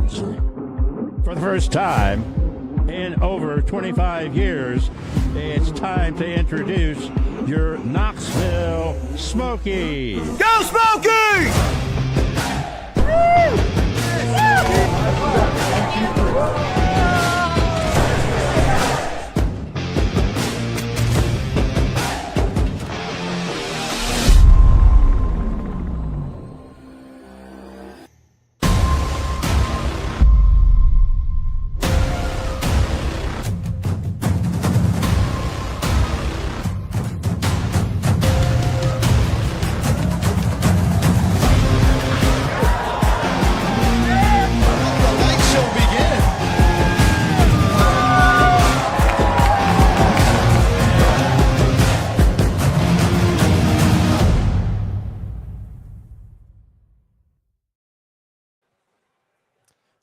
announce for the first time in over 25 years, it's time to introduce your Knoxville Smokies. Go Smokies!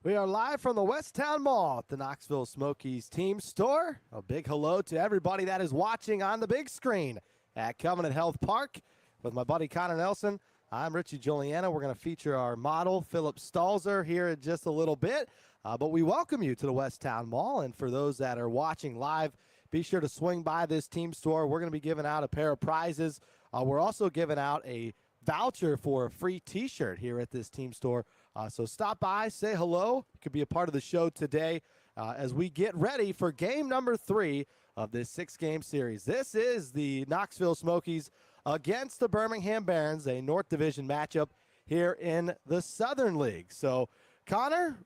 We are live from the West Town Mall at the Knoxville Smokies team store. A big hello to everybody that is watching on the big screen at Covenant Health Park with my buddy Connor Nelson. I'm Richie Juliana. We're going to feature our model, Philip Stalzer, here in just a little bit. But we welcome you to the West Town Mall. And for those that are watching live, be sure to swing by this team store. We're going to be giving out a pair of prizes. We're also giving out a voucher for a free T-shirt here at this team store. So stop by, say hello. You could be a part of the show today as we get ready for game number 3 of this 6-game series. This is the Knoxville Smokies against the Birmingham Barons, a North Division matchup here in the Southern League. So, Connor,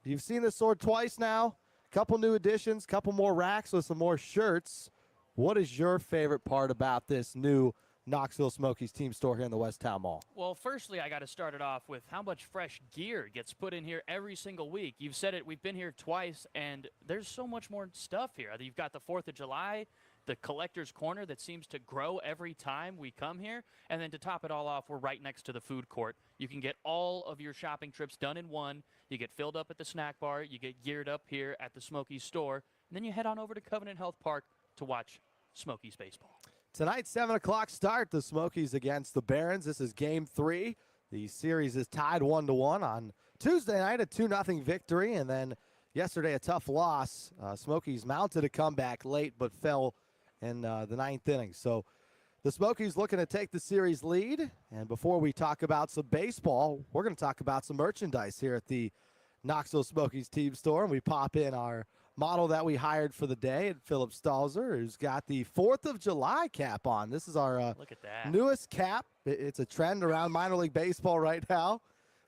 you've seen this sword twice now. Couple new additions, couple more racks with some more shirts. What is your favorite part about this new Knoxville Smokies team store here in the West Town Mall? Well, firstly, I got to start it off with how much fresh gear gets put in here every single week. You've said it, we've been here twice, and there's so much more stuff here. You've got the 4th of July, the collector's corner that seems to grow every time we come here, and then to top it all off, we're right next to the food court. You can get all of your shopping trips done in one. You get filled up at the snack bar, you get geared up here at the Smokies store, and then you head on over to Covenant Health Park to watch Smokies baseball. Tonight, 7 o'clock start, the Smokies against the Barons. This is game 3. The series is tied 1-1 on Tuesday night, a 2-0 victory, and then yesterday a tough loss. Smokies mounted a comeback late but fell in the 9th inning. So the Smokies looking to take the series lead, and before we talk about some baseball, we're going to talk about some merchandise here at the Knoxville Smokies team store, and we pop in our model that we hired for the day, and Philip Stalzer, who's got the 4th of July cap on. This is our Look at that. newest cap. It's a trend around minor league baseball right now.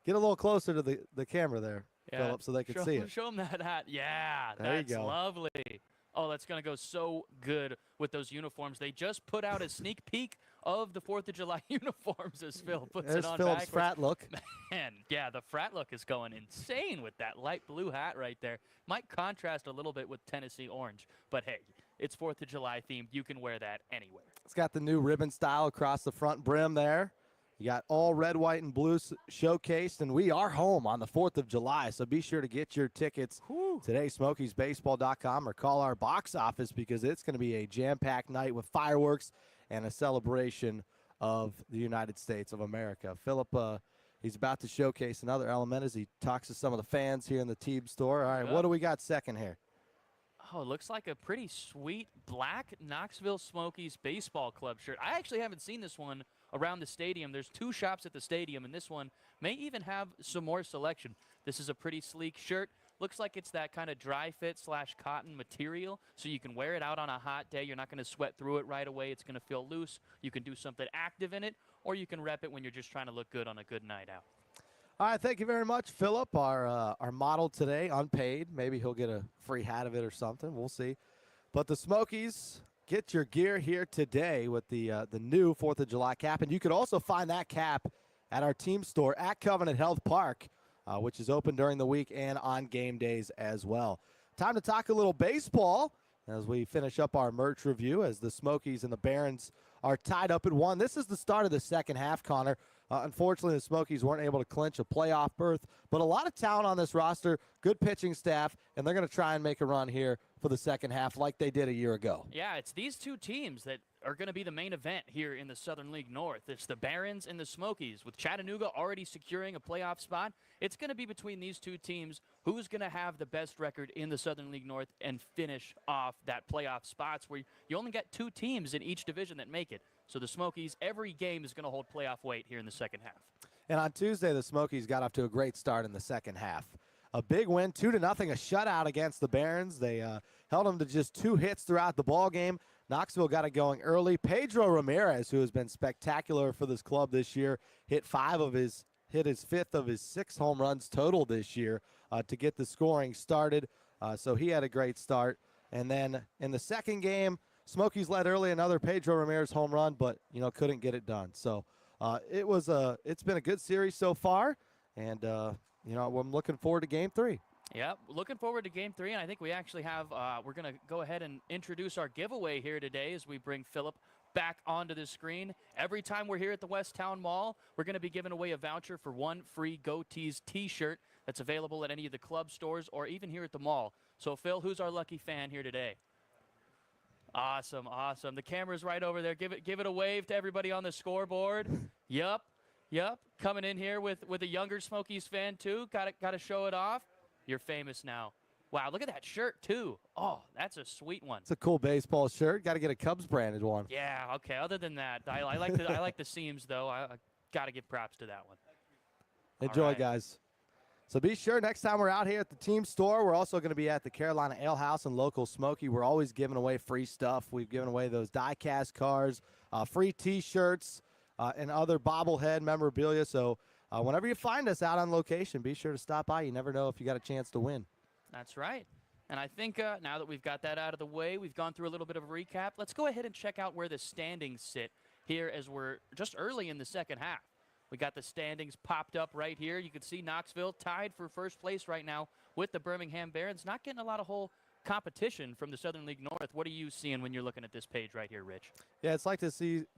Get a little closer to the camera there, Philip, so they can see it. Show them that hat. Yeah, There you that's go. lovely. Oh, that's going to go so good with those uniforms. They just put out a sneak peek of the 4th of July uniforms as Phil puts There's it on Philip's backwards. frat look. Man, yeah, the frat look is going insane with that light blue hat right there. Might contrast a little bit with Tennessee orange, but hey, it's 4th of July themed. You can wear that anywhere. It's got the new ribbon style across the front brim there. You got all red, white, and blue showcased, and we are home on the 4th of July, so be sure to get your tickets today, SmokiesBaseball.com, or call our box office because it's going to be a jam-packed night with fireworks and a celebration of the United States of America. Philip, he's about to showcase another element as he talks to some of the fans here in the team store. All right, what do we got second here? Oh, it looks like a pretty sweet black Knoxville Smokies baseball club shirt. I actually haven't seen this one around the stadium. There's 2 shops at the stadium, and this one may even have some more selection. This is a pretty sleek shirt. Looks like it's that kind of dry fit / cotton material, so you can wear it out on a hot day. You're not going to sweat through it right away. It's going to feel loose. You can do something active in it, or you can rep it when you're just trying to look good on a good night out. All right, thank you very much, Philip, our model today, unpaid. Maybe he'll get a free hat of it or something. We'll see. But the Smokies, get your gear here today with the new 4th of July cap. And you could also find that cap at our team store at Covenant Health Park, which is open during the week and on game days as well. Time to talk a little baseball as we finish up our merch review as the Smokies and the Barons are tied up at 1. This is the start of the second half, Connor. Unfortunately, the Smokies weren't able to clinch a playoff berth, but a lot of talent on this roster, good pitching staff, and they're going to try and make a run here for the second half like they did a year ago. Yeah, it's these two teams that are going to be the main event here in the Southern League North. It's the Barons and the Smokies. With Chattanooga already securing a playoff spot, it's going to be between these two teams who's going to have the best record in the Southern League North and finish off that playoff spots where you only got two teams in each division that make it. So the Smokies, every game is going to hold playoff weight here in the second half. And on Tuesday, the Smokies got off to a great start in the second half. A big win, 2-0, a shutout against the Barons. They held them to just 2 hits throughout the ball game. Knoxville got it going early. Pedro Ramirez, who has been spectacular for this club this year, hit his 5th of his 6 home runs total this year to get the scoring started. So he had a great start. And then in the second game, Smokies led early, another Pedro Ramirez home run, but couldn't get it done. So it's been a good series so far, and I'm looking forward to Game 3. Yep, looking forward to Game 3, and I think we actually have, we're going to go ahead and introduce our giveaway here today as we bring Philip back onto the screen. Every time we're here at the West Town Mall, we're going to be giving away a voucher for 1 free Go Tees t-shirt that's available at any of the club stores or even here at the mall. So, Phil, who's our lucky fan here today? Awesome, awesome. The camera's right over there. Give it a wave to everybody on the scoreboard. Yep. Coming in here with a younger Smokies fan, too. Got to show it off. You're famous now. Wow, look at that shirt, too. Oh, that's a sweet one. It's a cool baseball shirt. Got to get a Cubs branded one. Yeah, okay. Other than that, I like the seams, though. I got to give props to that one. Enjoy, right, guys. So be sure next time we're out here at the team store, we're also going to be at the Carolina Ale House and local Smoky. We're always giving away free stuff. We've given away those die-cast cars, free T-shirts, and other bobblehead memorabilia. So whenever you find us out on location, be sure to stop by. You never know if you got a chance to win. That's right. And I think now that we've got that out of the way, we've gone through a little bit of a recap. Let's go ahead and check out where the standings sit here as we're just early in the second half. We got the standings popped up right here. You can see Knoxville tied for first place right now with the Birmingham Barons. Not getting a lot of whole competition from the Southern League North. What are you seeing when you're looking at this page right here, Rich? Yeah, it's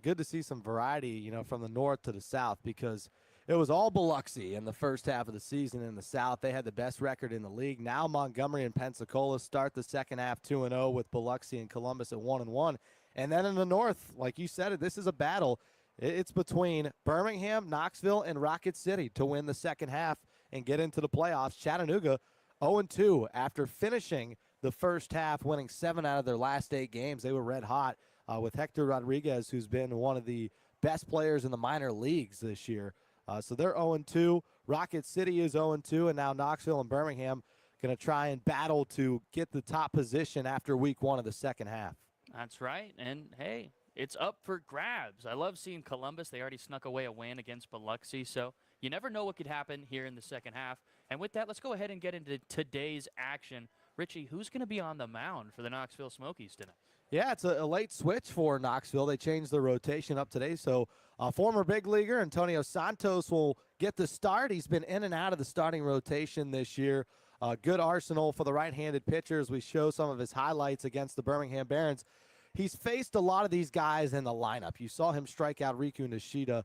good to see some variety, from the north to the south, because it was all Biloxi in the first half of the season in the south. They had the best record in the league. Now Montgomery and Pensacola start the second half 2-0 with Biloxi and Columbus at 1-1. And then in the north, like you said, this is a battle. It's between Birmingham, Knoxville, and Rocket City to win the second half and get into the playoffs. Chattanooga 0-2 after finishing the first half, winning 7 out of their last 8 games. They were red hot with Hector Rodriguez, who's been one of the best players in the minor leagues this year. So they're 0-2. Rocket City is 0-2, and now Knoxville and Birmingham going to try and battle to get the top position after week 1 of the second half. That's right. And, hey, it's up for grabs. I love seeing Columbus. They already snuck away a win against Biloxi, so you never know what could happen here in the second half. And with that, let's go ahead and get into today's action. Richie, who's going to be on the mound for the Knoxville Smokies tonight? Yeah, it's a late switch for Knoxville. They changed the rotation up today, so former big leaguer Antonio Santos will get the start. He's been in and out of the starting rotation this year. Good arsenal for the right-handed pitchers. We show some of his highlights against the Birmingham Barons. He's faced a lot of these guys in the lineup. You saw him strike out Riku Nishida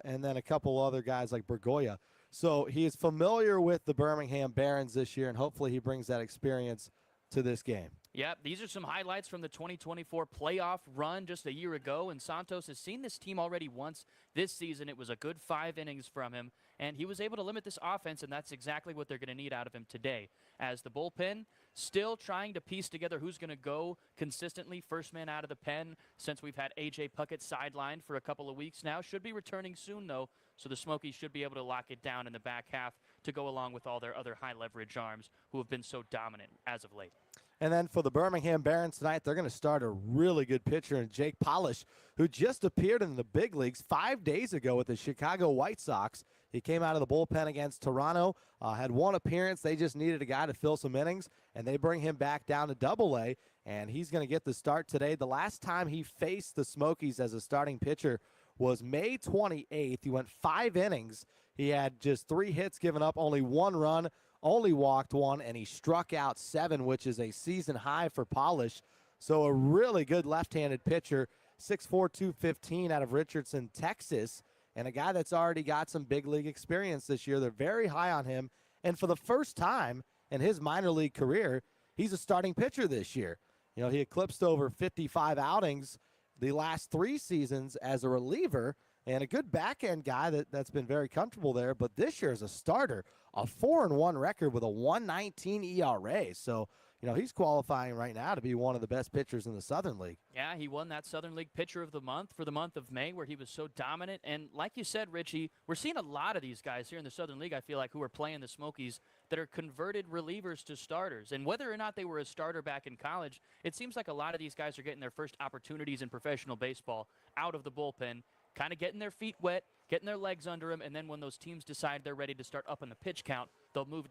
and then a couple other guys like Bergoya. So he is familiar with the Birmingham Barons this year, and hopefully he brings that experience to this game. Yep, these are some highlights from the 2024 playoff run just a year ago, and Santos has seen this team already once this season. It was a good 5 innings from him, and he was able to limit this offense, and that's exactly what they're going to need out of him today. As the bullpen still trying to piece together who's going to go consistently first man out of the pen since we've had A.J. Puckett sidelined for a couple of weeks now. Should be returning soon, though, so the Smokies should be able to lock it down in the back half to go along with all their other high-leverage arms who have been so dominant as of late. And then for the Birmingham Barons tonight, they're going to start a really good pitcher in Jake Polish, who just appeared in the big leagues 5 days ago with the Chicago White Sox. He came out of the bullpen against Toronto, had 1 appearance. They just needed a guy to fill some innings, and they bring him back down to Double-A, and he's going to get the start today. The last time he faced the Smokies as a starting pitcher was May 28th. He went 5 innings. He had just 3 hits given up, only 1 run, only walked 1, and he struck out 7, which is a season high for Polish. So a really good left-handed pitcher, 6'4", 215 out of Richardson, Texas. and a guy that's already got some big league experience this year. They're very high on him. And for the first time in his minor league career, he's a starting pitcher this year. You know, he eclipsed over 55 outings the last 3 seasons as a reliever, and a good back-end guy that's been very comfortable there. But this year as a starter, a 4-1 record with a 1.19 ERA. So, you know, he's qualifying right now to be one of the best pitchers in the Southern League. Yeah, he won that Southern League Pitcher of the Month for the month of May, where he was so dominant. And like you said, Richie, we're seeing a lot of these guys here in the Southern League, I feel like, who are playing the Smokies that are converted relievers to starters. And whether or not they were a starter back in college, it seems like a lot of these guys are getting their first opportunities in professional baseball out of the bullpen, kind of getting their feet wet, getting their legs under them, and then when those teams decide they're ready to start upping the pitch count, they'll move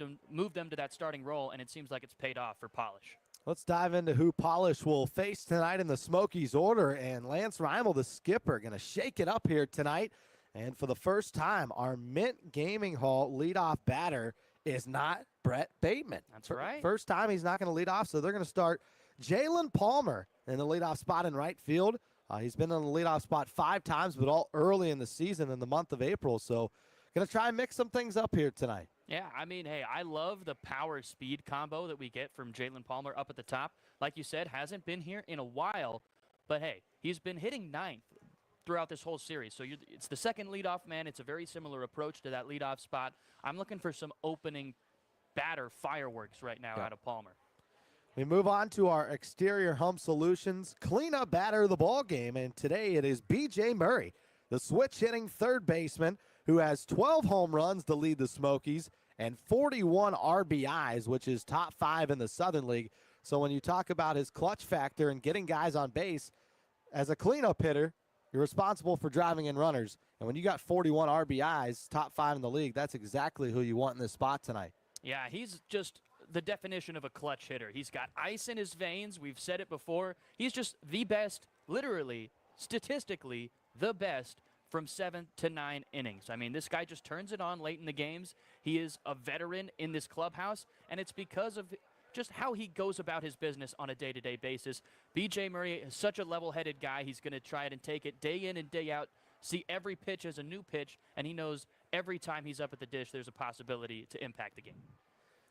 them to that starting role, and it seems like it's paid off for Polish. Let's dive into who Polish will face tonight in the Smokies order. And Lance Reimel, the skipper, going to shake it up here tonight. And for the first time, our Mint Gaming Hall leadoff batter is not Brett Bateman. That's right. First time he's not going to lead off, so they're going to start Jalen Palmer in the leadoff spot in right field. He's been in the leadoff spot 5 times, but all early in the season in the month of April. So going to try and mix some things up here tonight. Yeah, I mean, hey, I love the power-speed combo that we get from Jalen Palmer up at the top. Like you said, hasn't been here in a while, but hey, he's been hitting 9th throughout this whole series. So it's the second leadoff man. It's a very similar approach to that leadoff spot. I'm looking for some opening batter fireworks right now out of Palmer. We move on to our exterior home solutions cleanup batter of the ball game, and today it is B.J. Murray, the switch-hitting third baseman who has 12 home runs to lead the Smokies and 41 RBIs, which is top 5 in the Southern League. So when you talk about his clutch factor and getting guys on base, as a cleanup hitter, you're responsible for driving in runners. And when you got 41 RBIs, top 5 in the league, that's exactly who you want in this spot tonight. Yeah, he's just the definition of a clutch hitter. He's got ice in his veins. We've said it before. He's just the best, literally, statistically, the best from 7 to 9 innings. I mean, this guy just turns it on late in the games. He is a veteran in this clubhouse, and it's because of just how he goes about his business on a day-to-day basis. B.J. Murray is such a level-headed guy. He's going to try it and take it day in and day out, see every pitch as a new pitch, and he knows every time he's up at the dish, there's a possibility to impact the game.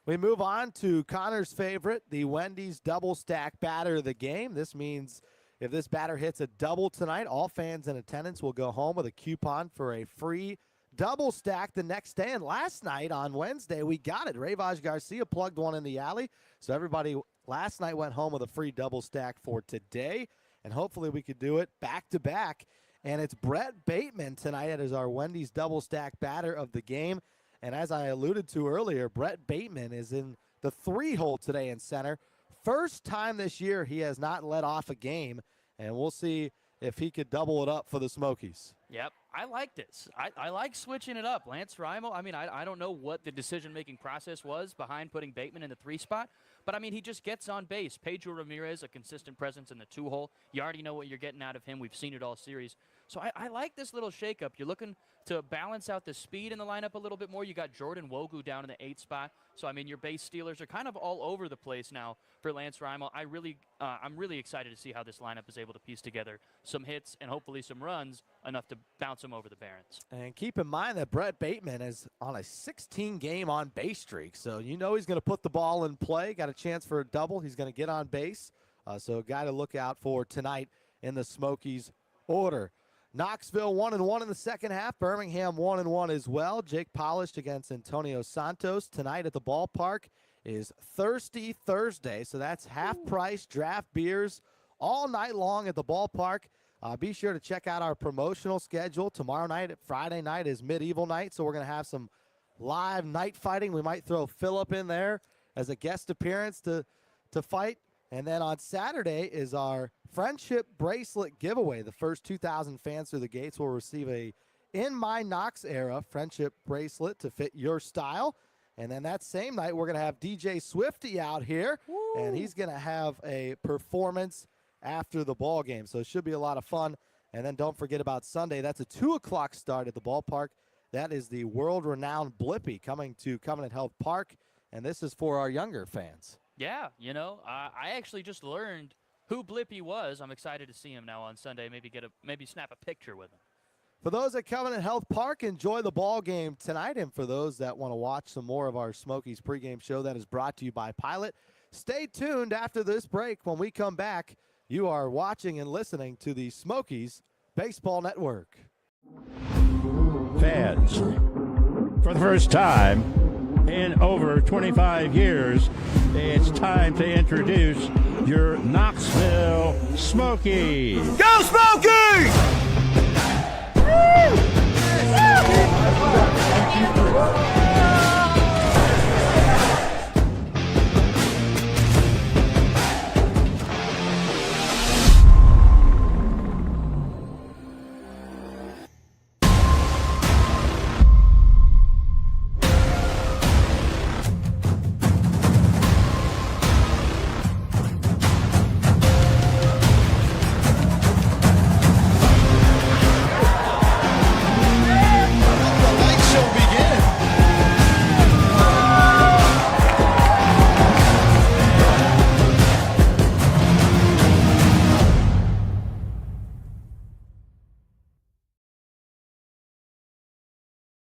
We move on to Connor's favorite, the Wendy's double stack batter of the game. This means if this batter hits a double tonight, all fans in attendance will go home with a coupon for a free double stack the next day. And last night on Wednesday, we got it. Rayvaj Garcia plugged one in the alley. So everybody last night went home with a free double stack for today. And hopefully we could do it back to back. And it's Brett Bateman tonight that is our Wendy's double stack batter of the game. And as I alluded to earlier, Brett Bateman is in the 3-hole today in center. First time this year he has not let off a game, and we'll see if he could double it up for the Smokies. Yep, I like this. I like switching it up. Lance Reimel, I mean, I don't know what the decision-making process was behind putting Bateman in the 3 spot, but, I mean, he just gets on base. Pedro Ramirez, a consistent presence in the 2-hole. You already know what you're getting out of him. We've seen it all series. So I like this little shakeup. You're looking to balance out the speed in the lineup a little bit more. You got Jordan Wogu down in the 8 spot. So, I mean, your base stealers are kind of all over the place now for Lance Reimel. I'm really excited to see how this lineup is able to piece together some hits and hopefully some runs enough to bounce them over the Barons. And keep in mind that Brett Bateman is on a 16-game on-base streak. So you know he's going to put the ball in play. Got a chance for a double. He's going to get on base. So a guy to look out for tonight in the Smokies order. Knoxville 1-1 in the second half. Birmingham 1-1 as well. Jake Polish against Antonio Santos. Tonight at the ballpark is Thirsty Thursday. So that's half-price draft beers all night long at the ballpark. Be sure to check out our promotional schedule. Tomorrow night, Friday night, is Medieval Night. So we're going to have some live night fighting. We might throw Phillip in there as a guest appearance to fight. And then on Saturday is our friendship bracelet giveaway. The first 2,000 fans through the gates will receive a In My Knox Era friendship bracelet to fit your style. And then that same night, we're going to have DJ Swifty out here. Woo. And he's going to have a performance after the ball game. So it should be a lot of fun. And then don't forget about Sunday. That's a 2 o'clock start at the ballpark. That is the world-renowned Blippi coming to Covenant Health Park. And this is for our younger fans. Yeah, you know, I actually just learned who Blippi was. I'm excited to see him now on Sunday. Maybe snap a picture with him. For those at Covenant Health Park, enjoy the ball game tonight. And for those that want to watch some more of our Smokies pregame show that is brought to you by Pilot, stay tuned after this break. When we come back, you are watching and listening to the Smokies Baseball Network. Fans, for the first time in over 25 years, it's time to introduce your Knoxville Smokies. Go Smokies!